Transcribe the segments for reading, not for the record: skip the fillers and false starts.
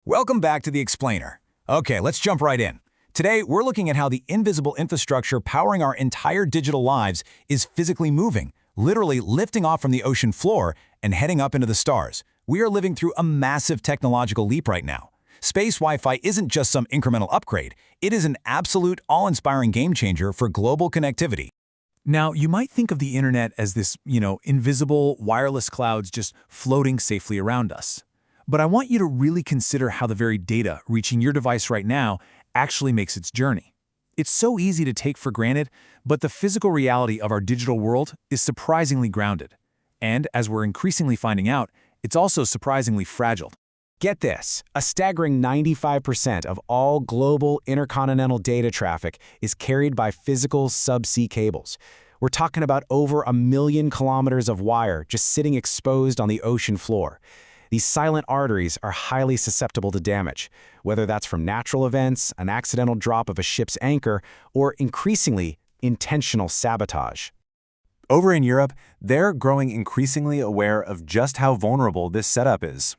Welcome back to The Explainer. Okay, let's jump right in. Today, we're looking at how the invisible infrastructure powering our entire digital lives is physically moving, literally lifting off from the ocean floor and heading up into the stars. We are living through a massive technological leap right now. Space Wi-Fi isn't just some incremental upgrade. It is an absolute, awe-inspiring game-changer for global connectivity. Now, you might think of the internet as this, invisible, wireless clouds just floating safely around us. But I want you to really consider how the very data reaching your device right now actually makes its journey. It's so easy to take for granted, but the physical reality of our digital world is surprisingly grounded. And as we're increasingly finding out, it's also surprisingly fragile. Get this, a staggering 95% of all global intercontinental data traffic is carried by physical subsea cables. We're talking about over 1 million kilometers of wire just sitting exposed on the ocean floor. These silent arteries are highly susceptible to damage, whether that's from natural events, an accidental drop of a ship's anchor, or increasingly, intentional sabotage. Over in Europe, they're growing increasingly aware of just how vulnerable this setup is.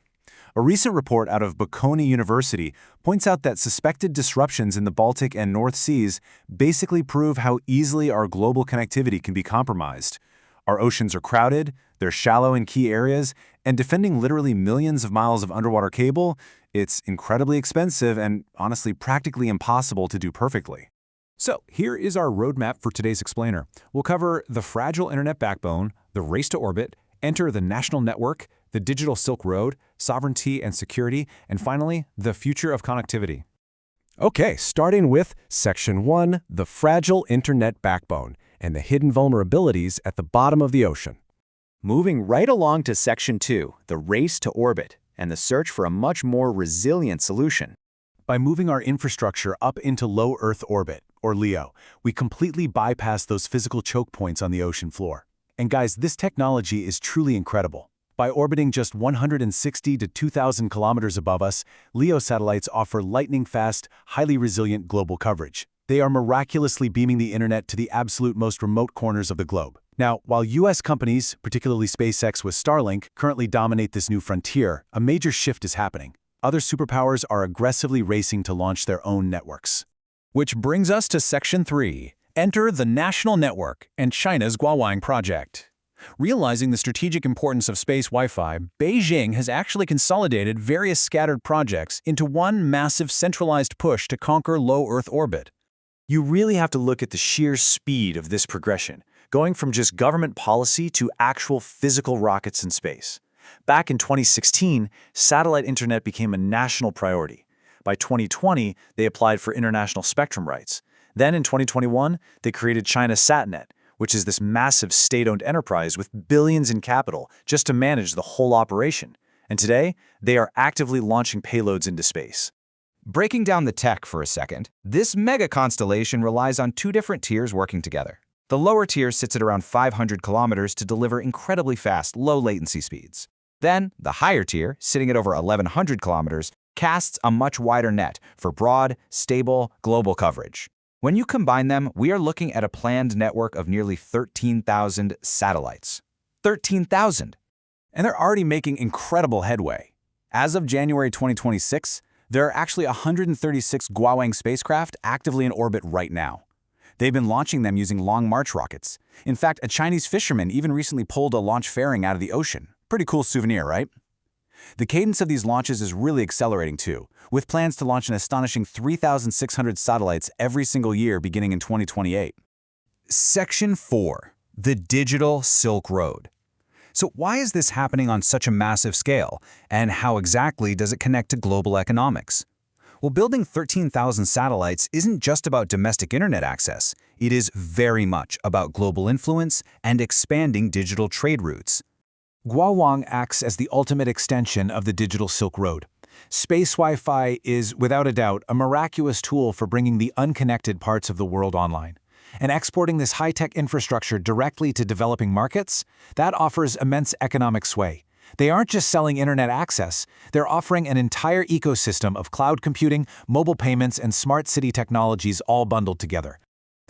A recent report out of Bocconi University points out that suspected disruptions in the Baltic and North Seas basically prove how easily our global connectivity can be compromised. Our oceans are crowded, they're shallow in key areas, and defending literally millions of miles of underwater cable, it's incredibly expensive and honestly practically impossible to do perfectly. So here is our roadmap for today's explainer. We'll cover the fragile internet backbone, the race to orbit, enter the national network, the digital Silk Road, sovereignty and security, and finally, the future of connectivity. Okay, starting with Section 1, the fragile internet backbone, and the hidden vulnerabilities at the bottom of the ocean. Moving right along to Section 2, the race to orbit, and the search for a much more resilient solution. By moving our infrastructure up into low Earth orbit, or LEO, we completely bypass those physical choke points on the ocean floor. And guys, this technology is truly incredible. By orbiting just 160 to 2,000 kilometers above us, LEO satellites offer lightning-fast, highly resilient global coverage. They are miraculously beaming the internet to the absolute most remote corners of the globe. Now, while US companies, particularly SpaceX with Starlink, currently dominate this new frontier, a major shift is happening. Other superpowers are aggressively racing to launch their own networks. Which brings us to Section 3. Enter the national network and China's Guowang project. Realizing the strategic importance of space Wi-Fi, Beijing has actually consolidated various scattered projects into one massive centralized push to conquer low Earth orbit. You really have to look at the sheer speed of this progression, going from just government policy to actual physical rockets in space. Back in 2016, satellite internet became a national priority. By 2020, they applied for international spectrum rights. Then in 2021, they created China's SatNet, which is this massive state-owned enterprise with billions in capital just to manage the whole operation. And today, they are actively launching payloads into space. Breaking down the tech for a second, this mega constellation relies on two different tiers working together. The lower tier sits at around 500 kilometers to deliver incredibly fast, low-latency speeds. Then, the higher tier, sitting at over 1,100 kilometers, casts a much wider net for broad, stable, global coverage. When you combine them, we are looking at a planned network of nearly 13,000 satellites. 13,000! And they're already making incredible headway. As of January 2026, there are actually 136 Guowang spacecraft actively in orbit right now. They've been launching them using Long March rockets. In fact, a Chinese fisherman even recently pulled a launch fairing out of the ocean. Pretty cool souvenir, right? The cadence of these launches is really accelerating too, with plans to launch an astonishing 3,600 satellites every single year beginning in 2028. Section 4. The digital Silk Road. So why is this happening on such a massive scale, and how exactly does it connect to global economics? Well, building 13,000 satellites isn't just about domestic internet access. It is very much about global influence and expanding digital trade routes. Guowang acts as the ultimate extension of the digital Silk Road. Space Wi-Fi is, without a doubt, a miraculous tool for bringing the unconnected parts of the world online. And exporting this high-tech infrastructure directly to developing markets, that offers immense economic sway. They aren't just selling internet access, they're offering an entire ecosystem of cloud computing, mobile payments, and smart city technologies all bundled together.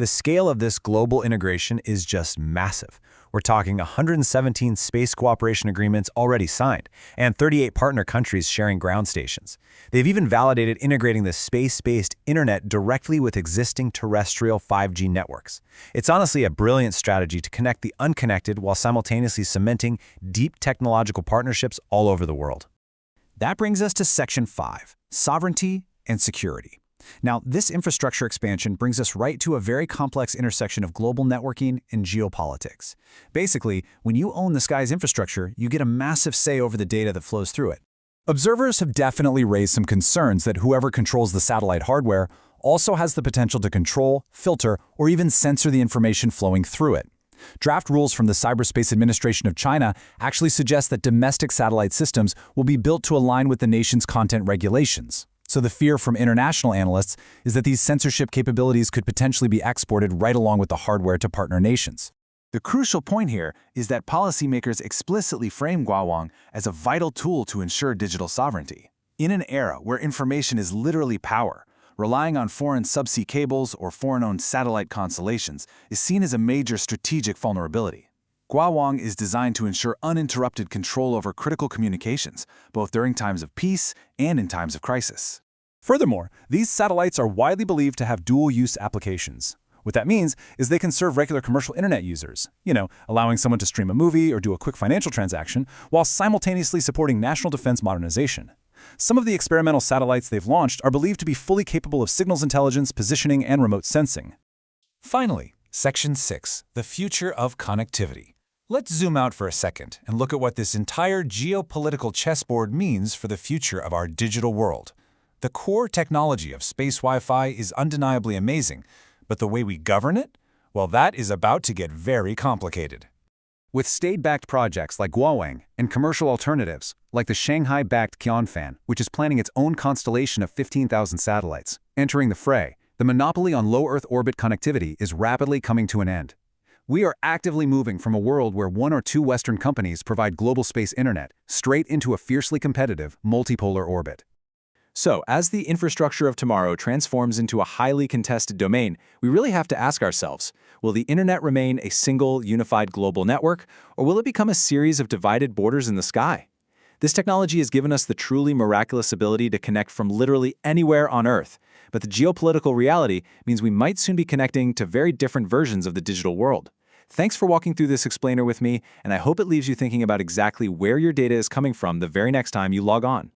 The scale of this global integration is just massive. We're talking 117 space cooperation agreements already signed, and 38 partner countries sharing ground stations. They've even validated integrating the space-based internet directly with existing terrestrial 5G networks. It's honestly a brilliant strategy to connect the unconnected while simultaneously cementing deep technological partnerships all over the world. That brings us to Section 5, Sovereignty and Security. Now, this infrastructure expansion brings us right to a very complex intersection of global networking and geopolitics. Basically, when you own the sky's infrastructure, you get a massive say over the data that flows through it. Observers have definitely raised some concerns that whoever controls the satellite hardware also has the potential to control, filter, or even censor the information flowing through it. Draft rules from the Cyberspace Administration of China actually suggest that domestic satellite systems will be built to align with the nation's content regulations. So the fear from international analysts is that these censorship capabilities could potentially be exported right along with the hardware to partner nations. The crucial point here is that policymakers explicitly frame Guowang as a vital tool to ensure digital sovereignty. In an era where information is literally power, relying on foreign subsea cables or foreign-owned satellite constellations is seen as a major strategic vulnerability. Guowang is designed to ensure uninterrupted control over critical communications, both during times of peace and in times of crisis. Furthermore, these satellites are widely believed to have dual-use applications. What that means is they can serve regular commercial internet users, allowing someone to stream a movie or do a quick financial transaction, while simultaneously supporting national defense modernization. Some of the experimental satellites they've launched are believed to be fully capable of signals intelligence, positioning, and remote sensing. Finally, Section 6, the future of connectivity. Let's zoom out for a second and look at what this entire geopolitical chessboard means for the future of our digital world. The core technology of space Wi-Fi is undeniably amazing, but the way we govern it? Well, that is about to get very complicated. With state-backed projects like Guowang and commercial alternatives like the Shanghai-backed Qianfan, which is planning its own constellation of 15,000 satellites, entering the fray, the monopoly on low Earth orbit connectivity is rapidly coming to an end. We are actively moving from a world where one or two Western companies provide global space internet straight into a fiercely competitive, multipolar orbit. So, as the infrastructure of tomorrow transforms into a highly contested domain, we really have to ask ourselves, will the internet remain a single, unified global network, or will it become a series of divided borders in the sky? This technology has given us the truly miraculous ability to connect from literally anywhere on Earth, but the geopolitical reality means we might soon be connecting to very different versions of the digital world. Thanks for walking through this explainer with me, and I hope it leaves you thinking about exactly where your data is coming from the very next time you log on.